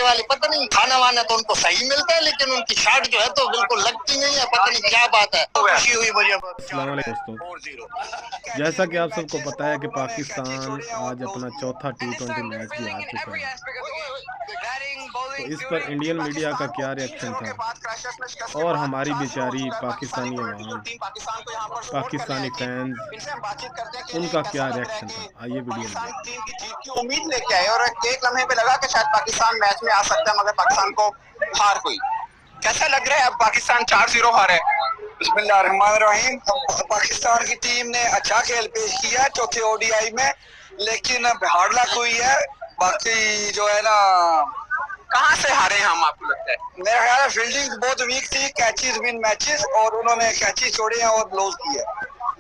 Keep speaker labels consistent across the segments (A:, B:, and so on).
A: वाली, पता नहीं खाना वाना तो उनको सही मिलता है, लेकिन उनकी शर्ट जो है तो बिल्कुल लगती नहीं है, पता नहीं क्या बात है। खुशी हुई मुझे।
B: अस्सलाम वालेकुम दोस्तों, जैसा कि आप सबको पता है कि पाकिस्तान आज अपना चौथा T20 मैच भी हार चुका है। तो इस पर इंडियन मीडिया का क्या रिएक्शन था और हमारी बेचारी पाकिस्तानी अवाम, पाकिस्तानी फैंस, उनका क्या रिएक्शन था, आइए वीडियो में देखते हैं।
A: जीत की उम्मीद लेके आए और एक लम्हे पे लगा कि शायद पाकिस्तान मैच में आ सकता है, मगर पाकिस्तान को हार हुई। कैसा लग रहा है अब पाकिस्तान 4-0 हारे?
C: बिस्मिल्लाहिर्रहमानिर्रहीम। पाकिस्तान की टीम ने अच्छा खेल पेश किया है चौथे ओडीआई में, लेकिन हार्ड लक हुई है। बाकी जो है ना,
A: कहाँ से हारे हम, आपको लगता है?
C: मेरा ख्याल है फील्डिंग बहुत वीक थी, कैचेस विन मैचेस, और उन्होंने कैचेस छोड़े हैं और लॉस किए।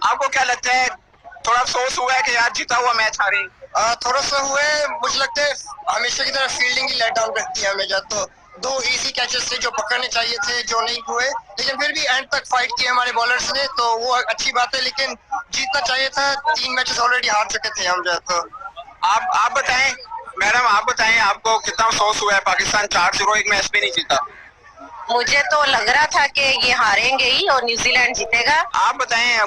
A: आपको क्या लगता है, थोड़ा अफसोस हुआ है कि यार जीता हुआ मैच हारे? थोड़ा सा हुआ है, मुझे लगता है हमेशा की तरह फील्डिंग ही लेट डाउन करती है हमेशा। तो 2 इजी कैचेस थे जो पकड़ने चाहिए थे, जो नहीं हुए, लेकिन फिर भी एंड तक फाइट की हमारे बॉलर्स ने, तो वो अच्छी बात है। लेकिन जीतना चाहिए था, 3 मैचेस ऑलरेडी हार चुके थे हम जो। तो आप बताएं मैडम, आप बताएं आपको कितना अफसोस हुआ है पाकिस्तान 4-0 एक मैच भी नहीं जीता?
D: मुझे तो लग रहा था कि ये हारेंगे ही और न्यूजीलैंड जीतेगा।
A: आप बताएं,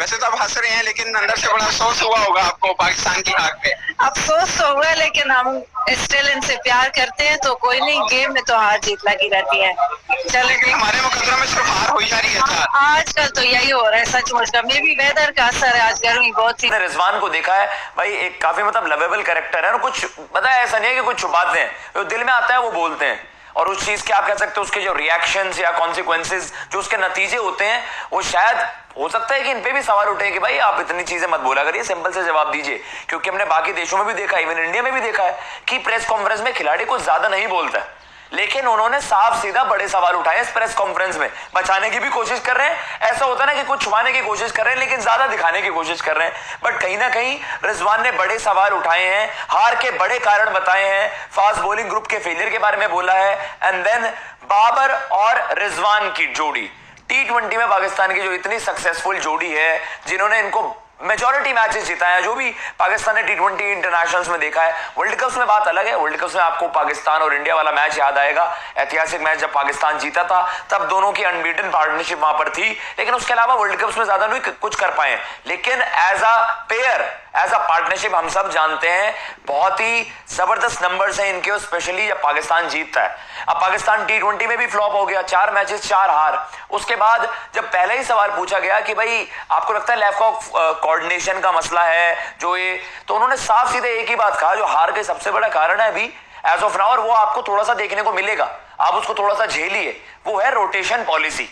A: वैसे तो आप हंस रहे हैं लेकिन अंदर से बड़ा अफसोस हुआ होगा आपको पाकिस्तान की हार पे।
D: अफसोस तो हुआ, लेकिन हम स्टिल इनसे प्यार करते हैं, तो कोई नहीं, गेम में तो हार जीत लगी रहती है। चलो,
A: लेकिन हमारे मुकदमे में सिर्फ हार हो ही जा रही है।
D: आजकल तो यही हो रहा है सचमुच का। मे भी वेदर का असर है, आज गर्मी बहुत थी।
E: रिजवान को देखा है भाई, एक काफी मतलब लवेबल कैरेक्टर है और कुछ पता है, ऐसा नहीं है कि कुछ छुपाते हैं, जो दिल में आता है वो बोलते हैं। और उस चीज के आप कह सकते हो उसके जो रिएक्शंस या कॉन्सिक्वेंसेस, जो उसके नतीजे होते हैं, वो शायद हो सकता है कि इन पे भी सवाल उठे कि भाई आप इतनी चीजें मत बोला करिए, सिंपल से जवाब दीजिए। क्योंकि हमने बाकी देशों में भी देखा, इवन इंडिया में भी देखा है कि प्रेस कॉन्फ्रेंस में खिलाड़ी कुछ ज्यादा नहीं बोलता है, लेकिन उन्होंने साफ सीधा बड़े सवाल उठाए इस प्रेस कॉन्फ्रेंस में। बचाने की भी कोशिश कर रहे हैं, ऐसा होता है ना कि कुछ छुपाने की कोशिश कर रहे हैं लेकिन ज्यादा दिखाने की कोशिश कर रहे हैं। बट कहीं ना कहीं रिजवान ने बड़े सवाल उठाए हैं, हार के बड़े कारण बताए हैं, फास्ट बॉलिंग ग्रुप के फेलियर के बारे में बोला है, एंड देन बाबर और रिजवान की जोड़ी, T20 में पाकिस्तान की जो इतनी सक्सेसफुल जोड़ी है, जिन्होंने इनको मेजॉरिटी मैचेस जिताया, जो भी पाकिस्तान ने T20 इंटरनेशनल्स में देखा है। वर्ल्ड कप्स में बात अलग है, वर्ल्ड कप्स में आपको पाकिस्तान और इंडिया वाला मैच याद आएगा, ऐतिहासिक मैच जब पाकिस्तान जीता था, तब दोनों की अनबीटन पार्टनरशिप वहां पर थी। लेकिन उसके अलावा वर्ल्ड कप्स में ज्यादा नहीं कुछ कर पाए, लेकिन as a pair, as a partnership हम सब जानते हैं बहुत ही जबरदस्त नंबर्स हैं इनके, स्पेशली जब पाकिस्तान जीतता है। अब पाकिस्तान T20 में भी फ्लॉप हो गया, 4 मैचेस 4 हार। उसके बाद जब पहले ही सवाल पूछा गया कि भाई आपको लगता है लैक ऑफ कोऑर्डिनेशन का मसला है जो ये, तो उन्होंने साफ सीधे एक ही बात कहा, जो हार के सबसे बड़ा कारण है अभी एज ऑफ नाउ, और वो आपको थोड़ा सा देखने को मिलेगा, आप उसको थोड़ा सा झेलिए, वो है रोटेशन पॉलिसी।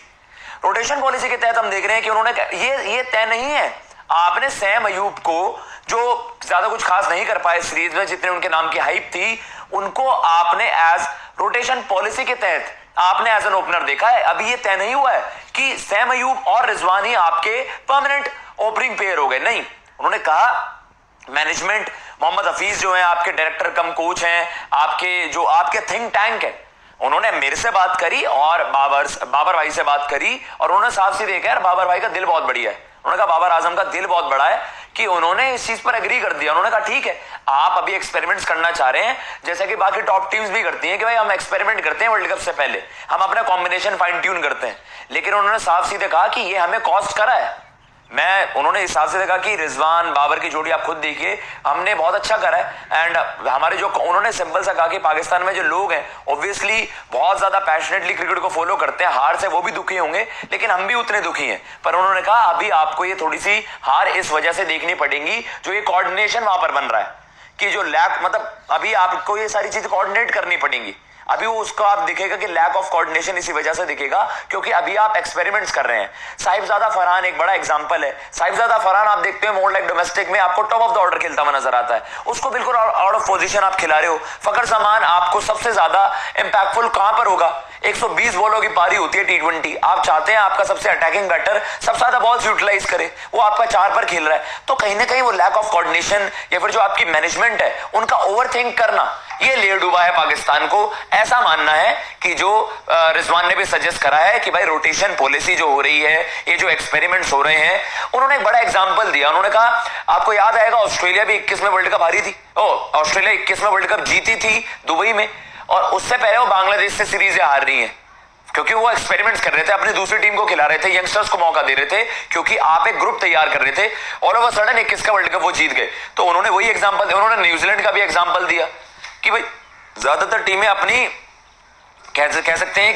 E: रोटेशन पॉलिसी के तहत हम देख रहे हैं कि उन्होंने ये तय नहीं है, आपने सैम अयूब को, जो ज्यादा कुछ खास नहीं कर पाए सीरीज में, जितने उनके नाम की हाइप थी, उनको आपने एज रोटेशन पॉलिसी के तहत आपने एज एन ओपनर देखा है। अभी ये तय नहीं हुआ है कि सैम अयूब और रिजवान ही आपके परमानेंट ओपनिंग पेयर हो गए, नहीं। उन्होंने कहा मैनेजमेंट, मोहम्मद हफीज जो है आपके डायरेक्टर कम कोच हैं, आपके जो आपके थिंक टैंक है, उन्होंने मेरे से बात करी और बाबर भाई से बात करी, और उन्होंने साफ सीधे कहा बाबर भाई का दिल बहुत बढ़िया है। उन्होंने कहा बाबर आजम का दिल बहुत बड़ा है कि उन्होंने इस चीज पर एग्री कर दिया। उन्होंने कहा ठीक है, आप अभी एक्सपेरिमेंट्स करना चाह रहे हैं, जैसे कि बाकी टॉप टीम्स भी करती हैं कि भाई हम एक्सपेरिमेंट करते हैं वर्ल्ड कप से पहले, हम अपना कॉम्बिनेशन फाइन ट्यून करते हैं। लेकिन उन्होंने साफ सीधे कहा कि ये हमें कॉस्ट करा है। उन्होंने इस हिसाब से देखा कि रिजवान बाबर की जोड़ी आप खुद देखिए, हमने बहुत अच्छा करा है। एंड हमारे जो, उन्होंने सिंपल सा कहा कि पाकिस्तान में जो लोग हैं ऑब्वियसली बहुत ज्यादा पैशनेटली क्रिकेट को फॉलो करते हैं, हार से वो भी दुखी होंगे, लेकिन हम भी उतने दुखी हैं। पर उन्होंने कहा अभी आपको ये थोड़ी सी हार इस वजह से देखनी पड़ेगी, जो ये कोऑर्डिनेशन वहां पर बन रहा है, कि जो लैक, मतलब अभी आपको ये सारी चीज कोऑर्डिनेट करनी पड़ेंगी। अभी वो उसको आप दिखेगा कि लैक ऑफ कोऑर्डिनेशन इसी वजह से दिखेगा क्योंकि अभी आप एक्सपेरिमेंट्स कर रहे हैं। साहिबजादा फरहान एक बड़ा एग्जांपल है। साहिबजादा फरहान आप देखते हो मोर लाइक डोमेस्टिक में आपको टॉप ऑफ द ऑर्डर खेलता हुआ नजर आता है, उसको बिल्कुल आउट ऑफ पोजीशन आप खिला रहे हो। फकर जमान आपको सबसे ज्यादा इंपैक्टफुल कहां पर होगा, 120 बॉलों की पारी होती है T20, आप चाहते हैं आपका सबसे अटैकिंग बैटर सबसे ज्यादा बॉल्स यूटिलाइज करे, वो आपका 4 पर खेल रहा है। तो कहीं ना कहीं वो लैक ऑफ कोऑर्डिनेशन या फिर जो आपकी मैनेजमेंट है उनका ओवरथिंक करना, ये ले डूबा है पाकिस्तान को। ऐसा मानना है कि जो रिजवान ने भी सजेस्ट करा है कि भाई रोटेशन पॉलिसी जो हो रही है, ये जो एक्सपेरिमेंट्स हो रहे हैं, उन्होंने एक बड़ा एग्जांपल दिया। उन्होंने कहा आपको याद आएगा ऑस्ट्रेलिया भी 21 में वर्ल्ड कप हारी थी, ऑस्ट्रेलिया 21 में वर्ल्ड कप जीती थी दुबई में, और उससे पहले वो बांग्लादेश से सीरीज हार रही है, क्योंकि वो एक्सपेरिमेंट्स कर रहे थे, अपनी दूसरी टीम को खिला रहे थे, यंगस्टर्स को मौका दे रहे थे, क्योंकि आप एक ग्रुप तैयार कर रहे थे। ऑल ऑफ अ सडन 21 का वर्ल्ड कप वो जीत गए। तो उन्होंने वही एग्जांपल, उन्होंने न्यूजीलैंड का भी एग्जांपल दिया कि भाई ज्यादातर टीमें अपनी कह सकते हैं